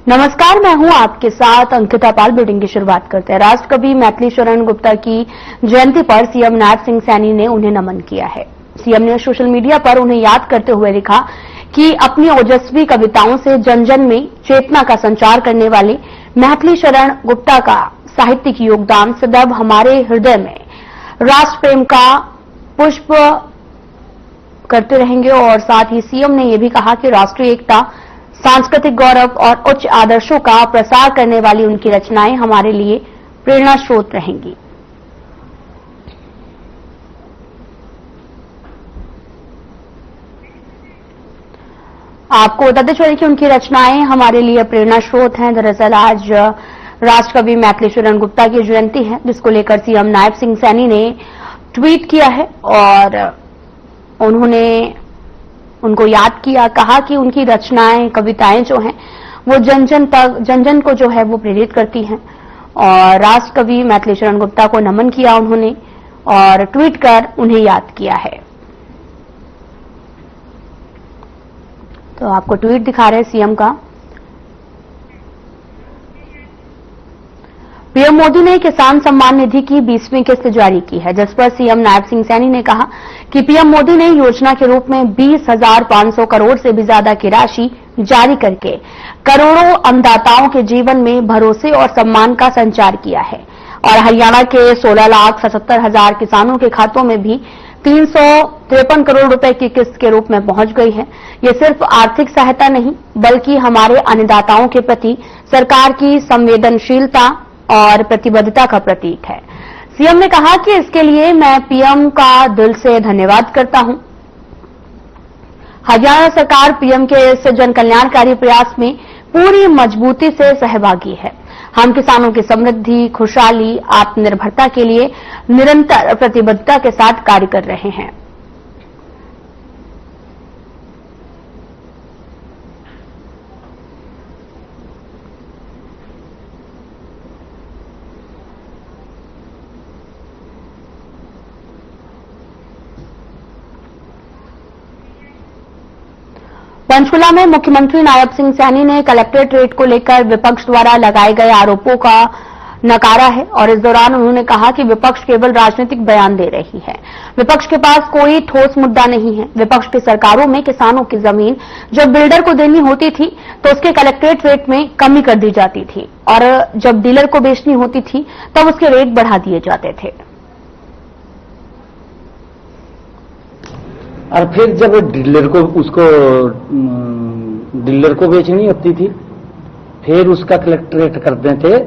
नमस्कार, मैं हूं आपके साथ अंकिता पाल। बुलेटिन की शुरुआत करते हैं। राष्ट्रकवि मैथिली शरण गुप्ता की जयंती पर सीएम नायब सिंह सैनी ने उन्हें नमन किया है। सीएम ने सोशल मीडिया पर उन्हें याद करते हुए लिखा कि अपनी ओजस्वी कविताओं से जन जन में चेतना का संचार करने वाले मैथिली शरण गुप्ता का साहित्यिक योगदान सदैव हमारे हृदय में राष्ट्र प्रेम का पुष्प करते रहेंगे। और साथ ही सीएम ने यह भी कहा कि राष्ट्रीय एकता, सांस्कृतिक गौरव और उच्च आदर्शों का प्रसार करने वाली उनकी रचनाएं हमारे लिए प्रेरणा स्रोत रहेंगी। आपको बताते चले कि उनकी रचनाएं हमारे लिए प्रेरणा स्रोत हैं। दरअसल आज राष्ट्रकवि मैथिली शरण गुप्ता की जयंती है, जिसको लेकर सीएम नायब सिंह सैनी ने ट्वीट किया है और उन्होंने उनको याद किया, कहा कि उनकी रचनाएं, कविताएं जो हैं वो जन जन को जो है वो प्रेरित करती हैं। और राष्ट्रकवि मैथिली शरण गुप्ता को नमन किया उन्होंने और ट्वीट कर उन्हें याद किया है। तो आपको ट्वीट दिखा रहे हैं सीएम का। पीएम मोदी ने किसान सम्मान निधि की 20वीं किस्त जारी की है, जिस पर सीएम नायब सिंह सैनी ने कहा कि पीएम मोदी ने योजना के रूप में 20,500 करोड़ से भी ज्यादा की राशि जारी करके करोड़ों अन्नदाताओं के जीवन में भरोसे और सम्मान का संचार किया है। और हरियाणा के 16,77,000 किसानों के खातों में भी 353 करोड़ रुपए की किस्त के रूप में पहुंच गई है। ये सिर्फ आर्थिक सहायता नहीं, बल्कि हमारे अन्नदाताओं के प्रति सरकार की संवेदनशीलता और प्रतिबद्धता का प्रतीक है। सीएम ने कहा कि इसके लिए मैं पीएम का दिल से धन्यवाद करता हूं। हरियाणा सरकार पीएम के इस जन कल्याणकारी प्रयास में पूरी मजबूती से सहभागी है। हम किसानों की समृद्धि, खुशहाली, आत्मनिर्भरता के लिए निरंतर प्रतिबद्धता के साथ कार्य कर रहे हैं। पंचकुला में मुख्यमंत्री नायब सिंह सैनी ने कलेक्ट्रेट रेड को लेकर विपक्ष द्वारा लगाए गए आरोपों का नकारा है और इस दौरान उन्होंने कहा कि विपक्ष केवल राजनीतिक बयान दे रही है। विपक्ष के पास कोई ठोस मुद्दा नहीं है। विपक्ष की सरकारों में किसानों की जमीन जब बिल्डर को देनी होती थी तो उसके कलेक्ट्रेट रेट में कमी कर दी जाती थी और जब डीलर को बेचनी होती थी तब उसके रेट बढ़ा दिए जाते थे। और फिर जब डीलर को बेचनी होती थी फिर उसका कलेक्ट्रेट करते थे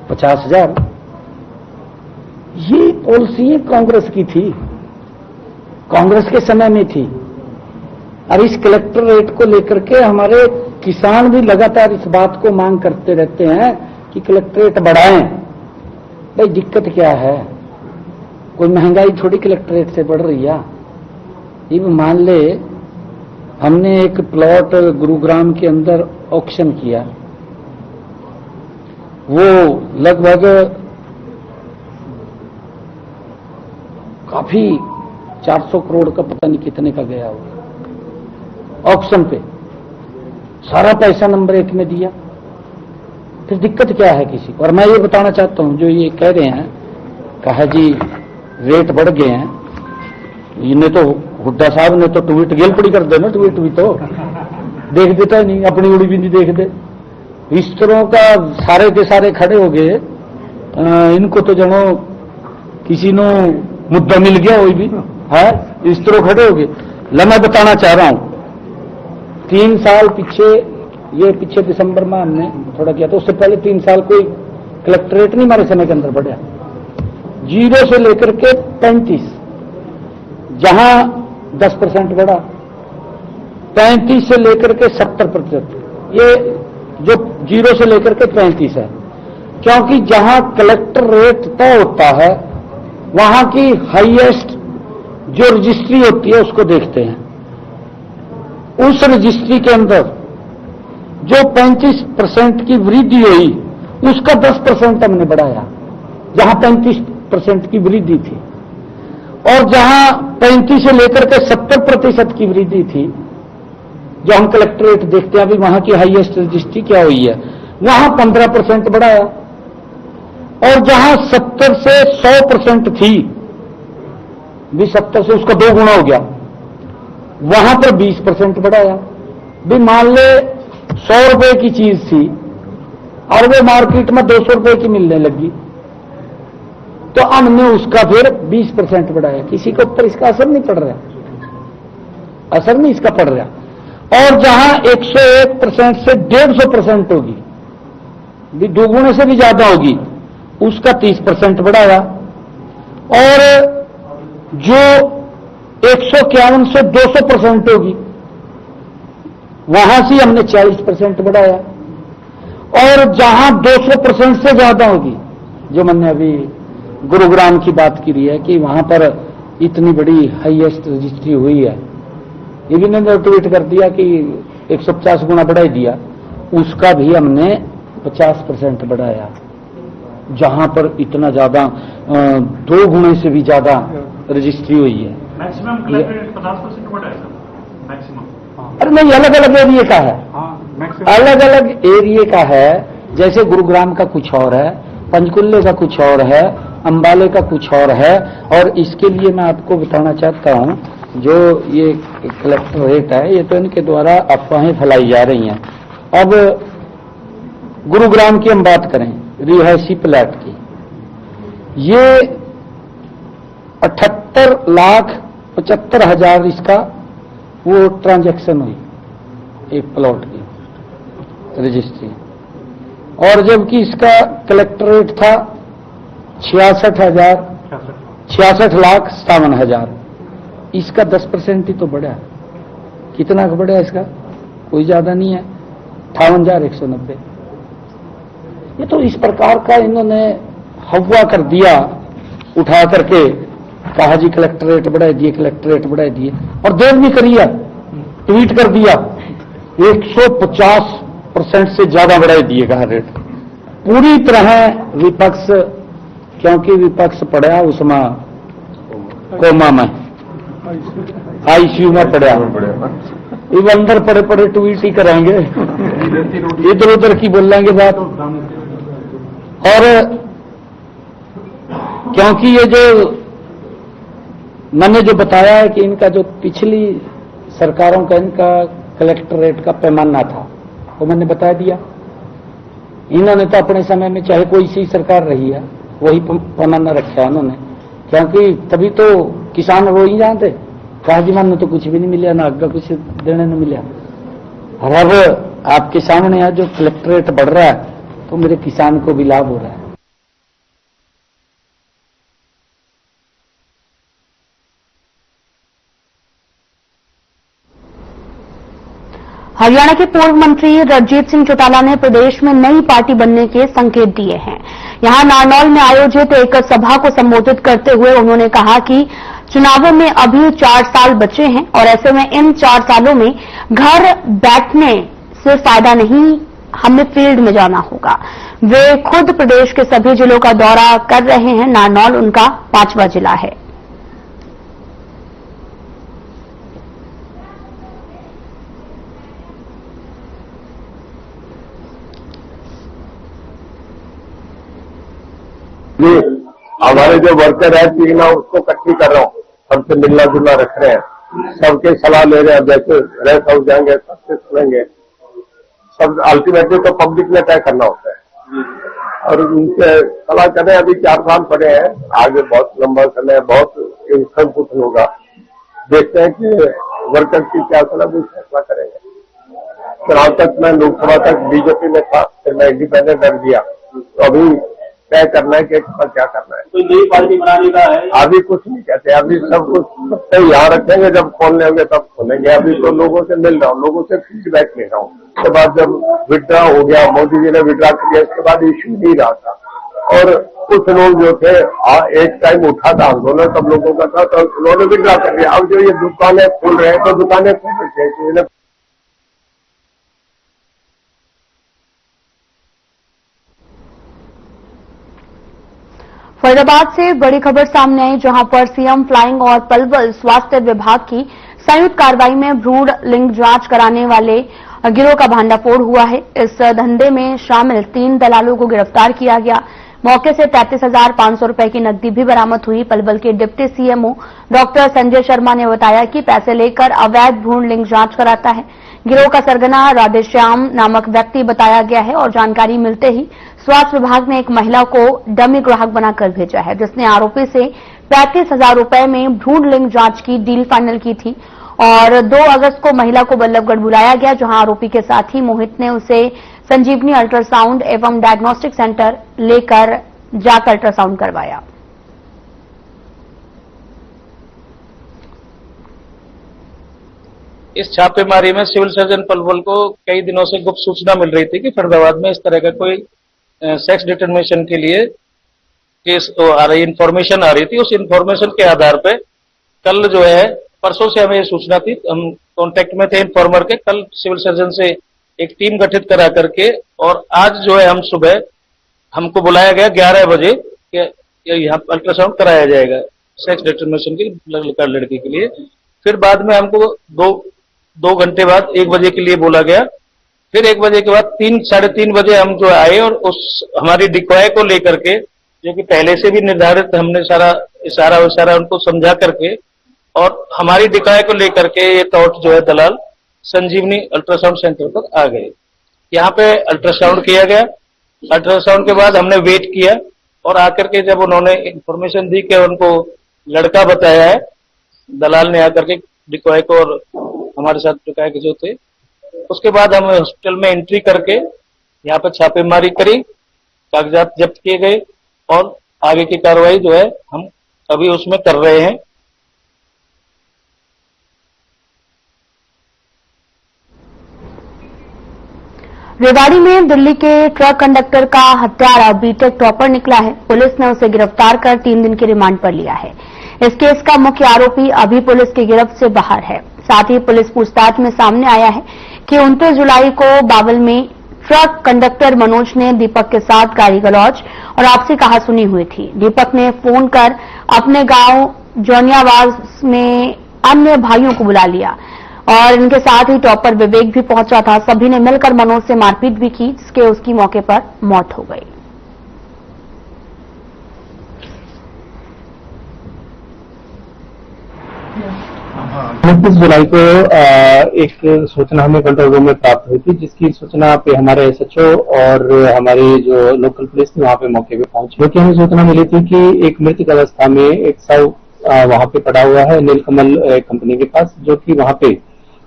50,000। ये पॉलिसी कांग्रेस की थी, कांग्रेस के समय में थी। और इस कलेक्टर रेट को लेकर के हमारे किसान भी लगातार इस बात को मांग करते रहते हैं कि कलेक्ट्रेट बढ़ाएं। भाई दिक्कत क्या है? कोई महंगाई थोड़ी कलेक्ट्रेट से बढ़ रही है। ये मान ले हमने एक प्लॉट गुरुग्राम के अंदर ऑक्शन किया, वो लगभग काफी 400 करोड़ का पता नहीं कितने का गया वो ऑक्शन पे। सारा पैसा नंबर 1 में दिया। फिर दिक्कत क्या है किसी को? और मैं ये बताना चाहता हूं, जो ये कह रहे हैं, कहा जी रेट बढ़ गए हैं, इन्हें तो हुड्डा साहब ने तो ट्वीट गेल पड़ी कर देना, ट्वीट भी तो देख देता ही नहीं, अपनी उड़ी भी नहीं देख दे। इस तरह का सारे के सारे खड़े हो गए। इनको तो जनो किसी नो मुद्दा मिल गया, वही भी है, इस तरह खड़े हो गए। मैं बताना चाह रहा हूं, 3 साल पीछे, ये पीछे दिसंबर में हमने थोड़ा किया था, उससे पहले 3 साल कोई कलेक्ट्रेट नहीं हमारे समय के अंदर बढ़ा। 0 से लेकर के 35, जहां 10% बढ़ा, 35 से लेकर के 70%, ये जो 0 से लेकर के 35 है। क्योंकि जहां कलेक्टर रेट तय होता है वहां की हाईएस्ट जो रजिस्ट्री होती है उसको देखते हैं। उस रजिस्ट्री के अंदर जो 35% की वृद्धि हुई उसका 10% हमने बढ़ाया, जहां 35% की वृद्धि थी। और जहां 35 से लेकर के 70% की वृद्धि थी जो हम कलेक्ट्रेट देखते हैं अभी वहां की हाईएस्ट रजिस्ट्री क्या हुई है, वहां 15% बढ़ाया, और जहां 70 से 100% थी, भी 70 से उसका 2 गुना हो गया, वहां पर 20% बढ़ाया। भी मान ले 100 रुपए की चीज थी और वो मार्केट में 200 रुपए की मिलने लगी, तो हमने उसका फिर 20% बढ़ाया। किसी के ऊपर इसका असर नहीं पड़ रहा, असर नहीं इसका पड़ रहा। और जहां 101% से 150% होगी, भी 2 गुने से भी ज्यादा होगी, उसका 30% बढ़ाया। और जो 151 से 200% होगी, वहां से हमने 40% बढ़ाया। और जहां 200% से ज्यादा होगी, जो मैंने अभी गुरुग्राम की बात की रही है कि वहां पर इतनी बड़ी हाईएस्ट रजिस्ट्री हुई है, ये भी मैंने ट्वीट कर दिया कि 150 गुना बढ़ा दिया, उसका भी हमने 50% बढ़ाया। जहां पर इतना ज्यादा 2 गुने से भी ज्यादा रजिस्ट्री हुई है। मैक्सिमम कलेक्ट्रेट 50% बढ़ा है सर, मैक्सिमम। अरे नहीं, अलग अलग एरिया का है, अलग अलग एरिया का है। जैसे गुरुग्राम का कुछ और है, पंचकुल्ले का कुछ और है, अंबाले का कुछ और है। और इसके लिए मैं आपको बताना चाहता हूं, जो ये कलेक्ट्रेट है, ये तो इनके द्वारा अफवाहें फैलाई जा रही हैं। अब गुरुग्राम की हम बात करें, रिहायशी प्लाट की, ये 78,75,000 इसका वो ट्रांजैक्शन हुई, एक प्लॉट की रजिस्ट्री। और जबकि इसका कलेक्ट्रेट था 66,57,000, इसका 10% ही तो बढ़ा। कितना बढ़ा इसका? कोई ज्यादा नहीं है, 58,190। ये तो इस प्रकार का इन्होंने हवा कर दिया, उठा करके कहा जी कलेक्ट्रेट बढ़ा दिए, कलेक्ट्रेट बढ़ा दिए, और देर भी करिए, ट्वीट कर दिया 150% से ज्यादा बढ़ा दिए कहा रेट। पूरी तरह विपक्ष, क्योंकि विपक्ष पड़ा उसमें कोमा में, आईसीयू में पड़ा, ये अंदर पड़े पड़े ट्वीट ही करेंगे, इधर उधर की बोलेंगे बात। और क्योंकि ये जो मैंने जो बताया है कि इनका जो पिछली सरकारों का इनका कलेक्ट्रेट का पैमाना था, वो मैंने बता दिया। इन्होंने तो अपने समय में चाहे कोई सी सरकार रही है, वही पैमाना रखा है उन्होंने, क्योंकि तभी तो किसान रो ही जाते, कहा जी मन तो कुछ भी नहीं मिला, ना आगे कुछ देने नहीं मिला। और अब आपके सामने है जो कलेक्ट्रेट बढ़ रहा है, तो मेरे किसान को भी लाभ हो रहा है। हरियाणा के पूर्व मंत्री रणजीत सिंह चौटाला ने प्रदेश में नई पार्टी बनने के संकेत दिए हैं। यहां नारनौल में आयोजित एक सभा को संबोधित करते हुए उन्होंने कहा कि चुनावों में अभी 4 साल बचे हैं और ऐसे में इन 4 सालों में घर बैठने से फायदा नहीं, हमें फील्ड में जाना होगा। वे खुद प्रदेश के सभी जिलों का दौरा कर रहे हैं, नारनौल उनका 5वां जिला है। हमारे जो वर्कर है टीम है उसको इकट्ठी कर रहा हूँ, सबसे मिलना जुलना रख रहे हैं, सबके सलाह ले रहे हैं, जैसे रेस्ट हाउस जाएंगे सबसे सुनेंगे। सब अल्टीमेटली तो पब्लिक ने तय करना होता है, और उनसे सलाह कर रहे हैं। अभी 4 साल पड़े हैं, आगे बहुत लंबा समय, बहुत कुछ होगा। देखते हैं कि वर्कर की क्या सलाह, वो फैसला करेंगे। चुनाव तक मैं लोकसभा तक बीजेपी में था, फिर मैं इंडिपेंडेंट कर दिया, तो अभी तय करना है कि क्या करना है। कोई नई पार्टी बनाने का है? अभी कुछ नहीं कहते, अभी सब कुछ यहाँ रखेंगे, जब खोलने होंगे तब खोलेंगे। अभी तो लोगों से मिल रहा हूँ, लोगों से फीडबैक ले रहा हूँ। उसके बाद जब विड्रा हो गया, मोदी जी ने विड्रा किया, इसके बाद इश्यू नहीं रहा था। और कुछ लोग जो थे, एक टाइम उठा था आंदोलन सब लोगों का था, तो उन्होंने विड्रा कर दिया। अब जो ये दुकानें खुल रहे हैं, तो दुकानें खुल रही है। फरीदाबाद से बड़ी खबर सामने आई, जहां पर सीएम फ्लाइंग और पलवल स्वास्थ्य विभाग की संयुक्त कार्रवाई में भ्रूण लिंग जांच कराने वाले गिरोह का भांडाफोड़ हुआ है। इस धंधे में शामिल 3 दलालों को गिरफ्तार किया गया। मौके से 33,500 रुपए की नकदी भी बरामद हुई। पलवल के deputy CMO doctor Sanjay Sharma ने बताया कि पैसे लेकर अवैध भ्रूण लिंग जांच कराता है। गिरोह का सरगना राधेश्याम नामक व्यक्ति बताया गया है और जानकारी मिलते ही स्वास्थ्य विभाग ने एक महिला को डमी ग्राहक बनाकर भेजा है, जिसने आरोपी से 35,000 रुपए में भ्रूण लिंग जांच की डील फाइनल की थी। और 2 अगस्त को महिला को बल्लभगढ़ बुलाया गया, जहां आरोपी के साथी मोहित ने उसे संजीवनी अल्ट्रासाउंड एवं डायग्नोस्टिक सेंटर लेकर जाकर अल्ट्रासाउंड करवाया। इस छापेमारी में सिविल सर्जन पलवल को कई दिनों से गुप्त सूचना मिल रही थी कि फरीदाबाद में इस तरह का कोई सेक्स डिटर्मिनेशन के लिए केस आ रही, इंफॉर्मेशन आ रही थी। उस इंफॉर्मेशन के आधार पे कल जो है, परसों से हमें ये सूचना थी, हम कांटेक्ट में थे इन्फॉर्मर के। कल सिविल सर्जन से एक टीम गठित करा करके और आज जो है हम सुबह हमको बुलाया गया 11 बजे कि यहाँ अल्ट्रासाउंड कराया जाएगा सेक्स डिटर्मिनेशन की लड़की के लिए। फिर बाद में हमको दो घंटे बाद 1 बजे के लिए बोला गया। फिर 1 बजे के बाद 3-3:30 बजे हम जो आए और उस हमारी डिकॉय को लेकर के, जो कि पहले से भी निर्धारित, हमने सारा इशारा उनको समझा करके और हमारी डिकॉय को लेकर के ये टॉर्च जो है दलाल संजीवनी अल्ट्रासाउंड सेंटर पर आ गए। यहाँ पे अल्ट्रासाउंड किया गया। अल्ट्रासाउंड के बाद हमने वेट किया और आकर के जब उन्होंने इंफॉर्मेशन दी कि उनको लड़का बताया है, दलाल ने आकर के डिकॉय को और हमारे साथ डिकॉय के जो थे, उसके बाद हम हॉस्पिटल में एंट्री करके यहाँ पे छापेमारी करी, कागजात जब्त किए गए और आगे की कार्रवाई जो है हम अभी उसमें कर रहे हैं। रेवाड़ी में दिल्ली के ट्रक कंडक्टर का हत्यारा बीटेक टॉपर निकला है। पुलिस ने उसे गिरफ्तार कर 3 दिन की रिमांड पर लिया है। इस केस का मुख्य आरोपी अभी पुलिस की गिरफ्त से बाहर है। साथ ही पुलिस पूछताछ में सामने आया है कि 29 जुलाई को बावल में ट्रक कंडक्टर मनोज ने दीपक के साथ गाली गलौज और आपसी कहासुनी हुई थी। दीपक ने फोन कर अपने गांव जोनियावास में अन्य भाइयों को बुला लिया और इनके साथ ही टॉपर विवेक भी पहुंचा था। सभी ने मिलकर मनोज से मारपीट भी की, जिसके उसकी मौके पर मौत हो गई। 29 जुलाई को एक सूचना हमें कंट्रोल रूम में प्राप्त हुई थी, जिसकी सूचना पे हमारे एसएचओ और हमारी जो लोकल पुलिस थी वहां पे मौके पे पहुंची। क्योंकि हमें सूचना मिली थी कि एक मृतक अवस्था में एक शव वहां पे पड़ा हुआ है नीलकमल कंपनी के पास, जो कि वहां पे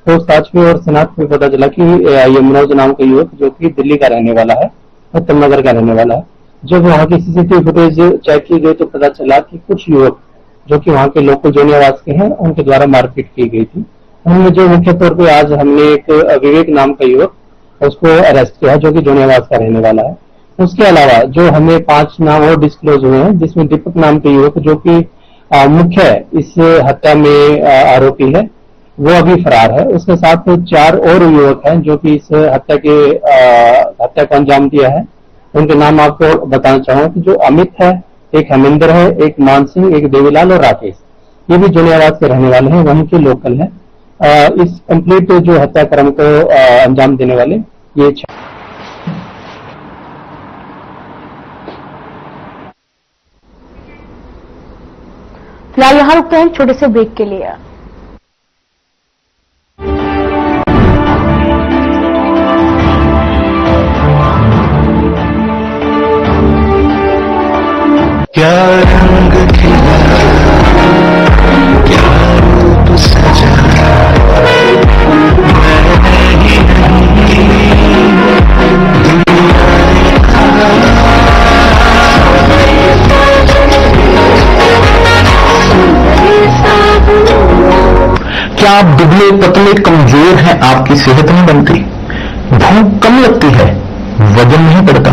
पूछताछ में और शिनाख्त में पता चला कि ये मनोज नाम का युवक जो कि दिल्ली का रहने वाला है, उत्तम नगर का रहने वाला है। जब वहां की सीसीटीवी फुटेज चेक की गई तो पता चला कि कुछ युवक जो कि वहां के लोकल जोनियावास के हैं, उनके द्वारा मारपीट की गई थी। उनमें जो मुख्य तौर पे आज हमने एक विवेक नाम का युवक उसको अरेस्ट किया, जो कि जोनियावास का रहने वाला है। उसके अलावा जो हमें 5 नाम और डिस्क्लोज हुए हैं, जिसमें दीपक नाम के युवक जो कि मुख्य इस हत्या में आरोपी है, वो अभी फरार है। उसके साथ 4 और युवक हैं जो कि इस हत्या को अंजाम दिया है। उनके नाम आपको बताना चाहूंगा कि जो अमित है, एक हेमेंद्र है, एक मान सिंह, एक देवीलाल और राकेश, ये भी जोनियावास के रहने वाले हैं, वहीं के लोकल हैं। इस कंप्लीट जो हत्याक्रम को अंजाम देने वाले ये फिलहाल यहां रुकते हैं छोटे से ब्रेक के लिए। क्या रंग खिला, क्या रूप सजा, मैं ही क्या आप दुबले पतले कमजोर हैं, आपकी सेहत नहीं बनती, भूख कम लगती है, वजन नहीं बढ़ता।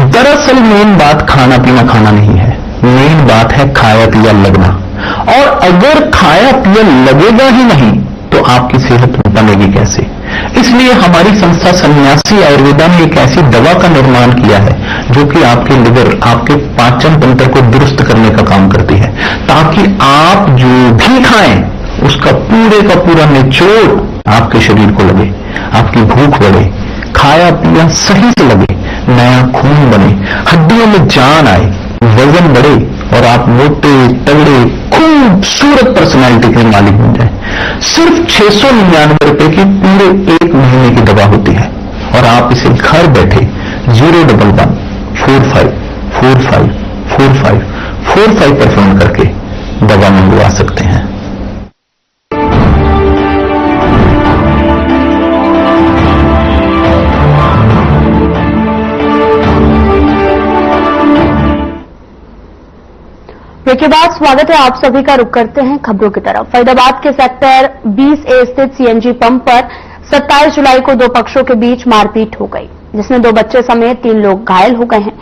दरअसल मेन बात खाना नहीं है, मेन बात है खाया पिया लगना। और अगर खाया पिया लगेगा ही नहीं तो आपकी सेहत बनेगी कैसे? इसलिए हमारी संस्था सन्यासी आयुर्वेदा ने एक ऐसी दवा का निर्माण किया है जो कि आपके लिवर, आपके पाचन तंत्र को दुरुस्त करने का काम करती है, ताकि आप जो भी खाएं उसका पूरे का पूरा निचोड़ आपके शरीर को लगे, आपकी भूख बढ़े, खाया पिया सही से लगे, नया खून बने, हड्डियों में जान आए, वजन बढ़े और आप मोटे तगड़े खूबसूरत पर्सनैलिटी के मालिक बन जाए। सिर्फ 699 रुपए की पूरे 1 महीने की दवा होती है और आप इसे घर बैठे 011 45 45 45 45 पर फोन करके दवा मंगवा सकते हैं। ब्रेक के बाद स्वागत है, आप सभी का रुख करते हैं खबरों की तरफ। फरीदाबाद के सेक्टर 20A स्थित सीएनजी पंप पर 27 जुलाई को 2 पक्षों के बीच मारपीट हो गई, जिसमें 2 बच्चे समेत 3 लोग घायल हो गए हैं।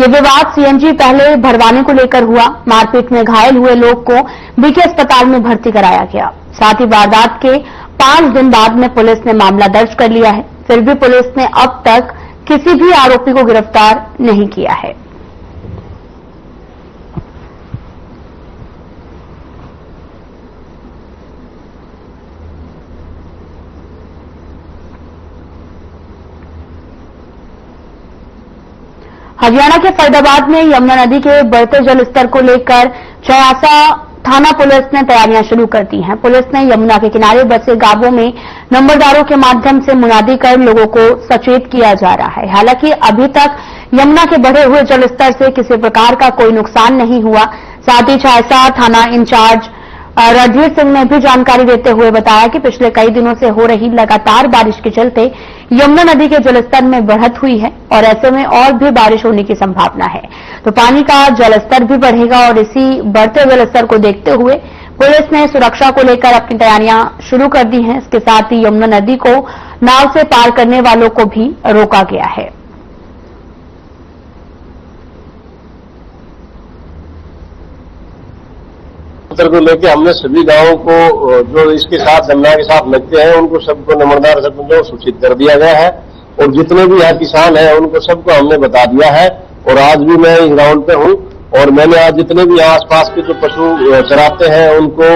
ये विवाद सीएनजी पहले भरवाने को लेकर हुआ। मारपीट में घायल हुए लोग को बीके अस्पताल में भर्ती कराया गया। साथ ही वारदात के 5 दिन बाद में पुलिस ने मामला दर्ज कर लिया है। फिर भी पुलिस ने अब तक किसी भी आरोपी को गिरफ्तार नहीं किया है। हरियाणा के फरीदाबाद में यमुना नदी के बढ़ते जल स्तर को लेकर चयासा थाना पुलिस ने तैयारियां शुरू कर दी हैं। पुलिस ने यमुना के किनारे बसे गांवों में नंबरदारों के माध्यम से मुनादी कर लोगों को सचेत किया जा रहा है। हालांकि अभी तक यमुना के बढ़े हुए जल स्तर से किसी प्रकार का कोई नुकसान नहीं हुआ। साथ ही चयासा थाना इंचार्ज रणधीर सिंह ने भी जानकारी देते हुए बताया कि पिछले कई दिनों से हो रही लगातार बारिश के चलते यमुना नदी के जलस्तर में बढ़त हुई है और ऐसे में और भी बारिश होने की संभावना है, तो पानी का जलस्तर भी बढ़ेगा। और इसी बढ़ते जलस्तर को देखते हुए पुलिस ने सुरक्षा को लेकर अपनी तैयारियां शुरू कर दी हैं। इसके साथ ही यमुना नदी को नाव से पार करने वालों को भी रोका गया है। को लेकर हमने सभी गांवों को जो इसके साथ यमुना के साथ लगते हैं उनको सबको नंबरदार सरपंचों को सूचित कर दिया गया है और जितने भी यहाँ किसान हैं उनको सबको हमने बता दिया है। और आज भी मैं इस ग्राउंड पे हूँ और मैंने आज जितने भी यहाँ आसपास के जो पशु चराते हैं उनको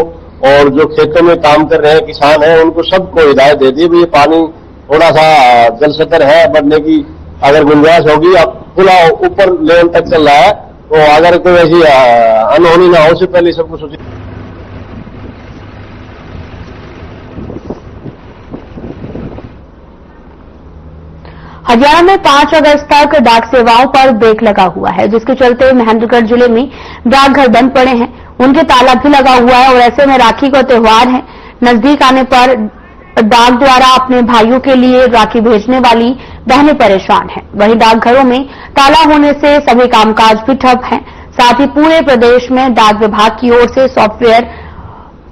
और जो खेतों में काम कर रहे हैं किसान हैं उनको सबको हिदायत दे दी भी ये पानी थोड़ा सा जल स्तर है बढ़ने की अगर गुंजाइश होगी, अब पूरा ऊपर लेवल तक चल रहा है, तो अगर कोई ऐसी अनहोनी ना हो से पहले सबको सूचित। हरियाणा में 5 अगस्त तक डाक सेवाओं पर ब्रेक लगा हुआ है, जिसके चलते महेंद्रगढ़ जिले में डाकघर बंद पड़े हैं, उनके ताला भी लगा हुआ है। और ऐसे में राखी का त्योहार है, नजदीक आने पर डाक द्वारा अपने भाइयों के लिए राखी भेजने वाली बहनें परेशान हैं। वहीं डाकघरों में ताला होने से सभी कामकाज भी ठप हैं। साथ ही पूरे प्रदेश में डाक विभाग की ओर से सॉफ्टवेयर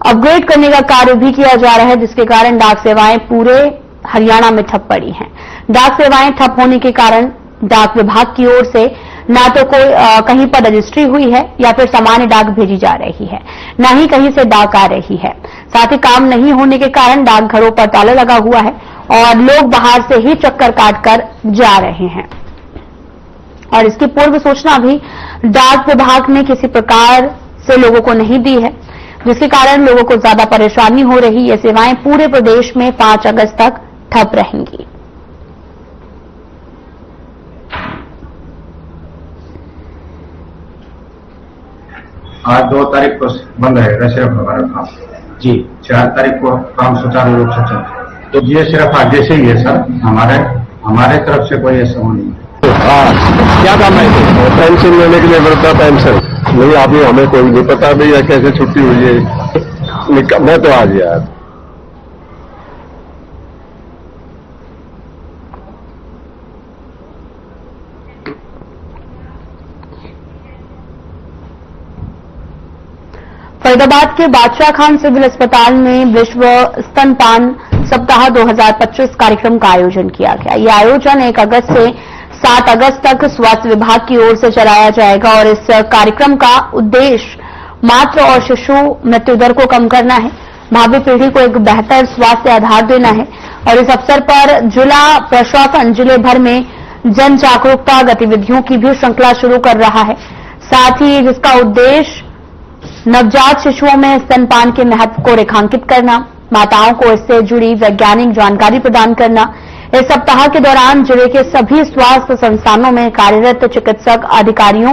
अपग्रेड करने का कार्य भी किया जा रहा है, जिसके कारण डाक सेवाएं पूरे हरियाणा में ठप पड़ी हैं। डाक सेवाएं ठप होने के कारण डाक विभाग की ओर से ना तो कोई कहीं पर रजिस्ट्री हुई है या फिर सामान्य डाक भेजी जा रही है, ना ही कहीं से डाक आ रही है। साथ ही काम नहीं होने के कारण डाकघरों पर ताला लगा हुआ है और लोग बाहर से ही चक्कर काटकर जा रहे हैं। और इसकी पूर्व सूचना भी डाक विभाग ने किसी प्रकार से लोगों को नहीं दी है, जिसके कारण लोगों को ज्यादा परेशानी हो रही। ये सेवाएं पूरे प्रदेश में 5 अगस्त तक ठप रहेंगी। आज 2 तारीख को बंद रहेगा सिर्फ हमारा काम जी, 4 तारीख को काम सुचारू रूप से चलता, तो ये सिर्फ आगे से ही है सर, हमारे तरफ से कोई ऐसा नहीं है। क्या काम है? पेंशन लेने के लिए वृद्धा पेंशन नहीं, अभी हमें कोई नहीं पता भैया कैसे छुट्टी हुई है, मैं तो आज यार फरीदाबाद के बादशाह खान सिविल अस्पताल में विश्व स्तनपान सप्ताह 2025 कार्यक्रम का आयोजन किया गया। यह आयोजन 1 अगस्त से 7 अगस्त तक स्वास्थ्य विभाग की ओर से चलाया जाएगा और इस कार्यक्रम का उद्देश्य मातृ और शिशु मृत्यु दर को कम करना है, भावी पीढ़ी को एक बेहतर स्वास्थ्य आधार देना है। और इस अवसर पर जिला प्रशासन जिले भर में जन जागरूकता गतिविधियों की भी श्रृंखला शुरू कर रहा है, साथ ही जिसका उद्देश्य नवजात शिशुओं में स्तनपान के महत्व को रेखांकित करना, माताओं को इससे जुड़ी वैज्ञानिक जानकारी प्रदान करना। इस सप्ताह के दौरान जिले के सभी स्वास्थ्य संस्थानों में कार्यरत चिकित्सक, अधिकारियों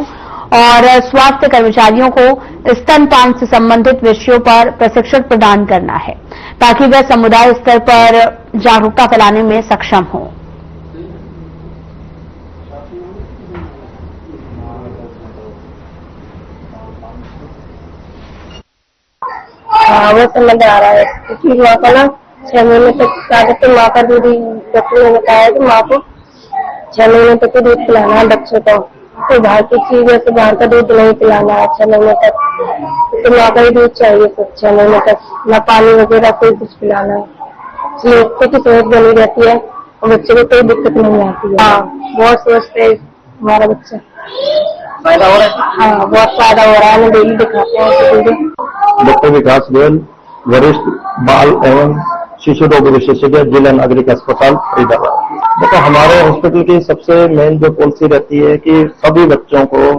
और स्वास्थ्य कर्मचारियों को स्तनपान से संबंधित विषयों पर प्रशिक्षण प्रदान करना है, ताकि वे समुदाय स्तर पर जागरूकता फैलाने में सक्षम हों। वो समझ आ रहा है क्योंकि माँ को ना 6 महीने तक ज्यादातर माँ का दूध ही, डॉक्टर ने बताया कि माँ को 6 महीने तक दूध पिलाना है बच्चों को। तो बाहर की चीज है तो बाहर का दूध नहीं पिलाना है 6 महीने तक, तो माँ का ही दूध चाहिए 6 महीने तक, ना पानी वगैरह कोई कुछ पिलाना है। इसलिए बच्चे की सेहत बनी रहती है और बच्चे को कोई दिक्कत नहीं आती है। हाँ, बहुत स्वस्थ है हमारा बच्चा। फायदा हो रहा है? हाँ, बहुत फायदा हो रहा है। हम डेली दिखाते हैं। डॉक्टर विकास गोयल, वरिष्ठ बाल एवं शिशु रोग विशेषज्ञ, जिला नागरिक अस्पताल फरीदाबाद। देखो, हमारे हॉस्पिटल की सबसे मेन जो पॉलिसी रहती है कि सभी बच्चों को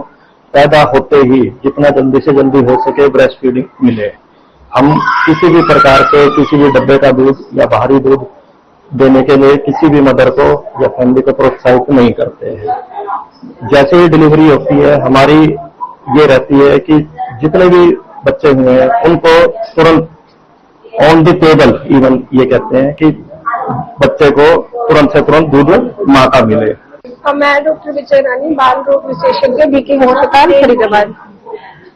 पैदा होते ही जितना जल्दी से जल्दी हो सके ब्रेस्ट फीडिंग मिले। हम किसी भी प्रकार से किसी भी डब्बे का दूध या बाहरी दूध देने के लिए किसी भी मदर को या फैमिली को प्रोत्साहित नहीं करते हैं। जैसे ही डिलीवरी होती है, हमारी ये रहती है कि जितने भी बच्चे हुए हैं उनको तुरंत ऑन द टेबल, इवन ये कहते हैं कि बच्चे को तुरंत से तुरंत दूध माँ का मिले। मैं डॉक्टर विजय रानी, बाल रोग विशेषज्ञ, बीके अस्पताल फरीदाबाद।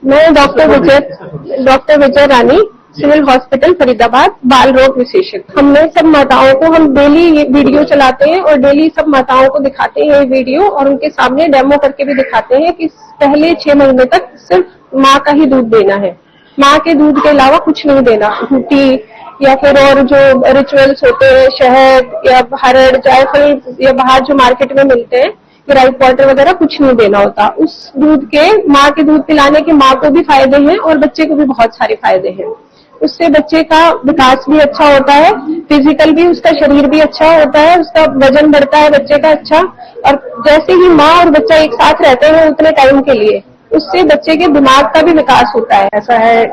मैं डॉक्टर विजय रानी, सिविल हॉस्पिटल फरीदाबाद, बाल रोग विशेषज्ञ। हमने सब माताओं को, हम डेली ये वीडियो चलाते हैं और डेली सब माताओं को दिखाते हैं ये वीडियो, और उनके सामने डेमो करके भी दिखाते हैं कि पहले 6 महीने तक सिर्फ माँ का ही दूध देना है, माँ के दूध के अलावा कुछ नहीं देना। टी या फिर और जो रिचुअल्स होते हैं, शहद या हरड़, जायफल या बाहर जो मार्केट में मिलते हैं, राइट वाटर वगैरह कुछ नहीं देना होता। उस दूध के, माँ के दूध पिलाने के माँ को भी फायदे हैं और बच्चे को भी बहुत सारे फायदे हैं। उससे बच्चे का विकास भी अच्छा होता है, फिजिकल भी, उसका शरीर भी अच्छा होता है, उसका वजन बढ़ता है बच्चे का अच्छा। और जैसे ही माँ और बच्चा एक साथ रहते हैं उतने टाइम के लिए, उससे बच्चे के दिमाग का भी विकास होता है। ऐसा है,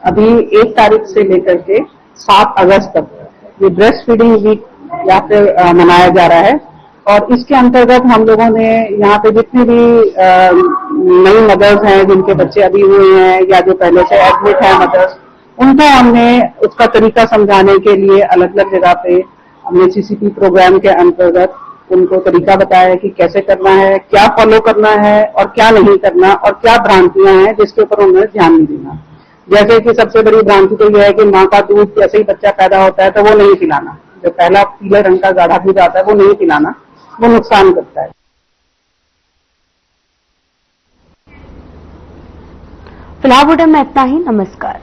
अभी 1 तारीख से लेकर के 7 अगस्त तक ये ब्रेस्ट फीडिंग वीक यहाँ पे मनाया जा रहा है, और इसके अंतर्गत हम लोगों ने यहाँ पे जितनी भी नई मदर्स हैं जिनके बच्चे अभी हुए हैं या जो पहले से एडमिट है मदर्स, उनको हमने उसका तरीका समझाने के लिए अलग अलग जगह पे हमने सीसीपी प्रोग्राम के अंतर्गत उनको तरीका बताया कि कैसे करना है, क्या फॉलो करना है और क्या नहीं करना, और क्या भ्रांतियां हैं जिसके ऊपर उन्हें ध्यान नहीं देना। जैसे कि सबसे बड़ी भ्रांति तो यह है कि माँ का दूध जैसे ही बच्चा पैदा होता है तो वो नहीं पिलाना, जो पहला पीले रंग का गाढ़ा दूध आता है वो नहीं पिलाना, वो नुकसान करता है। फिलहाल बुलेटिन में इतना ही। नमस्कार।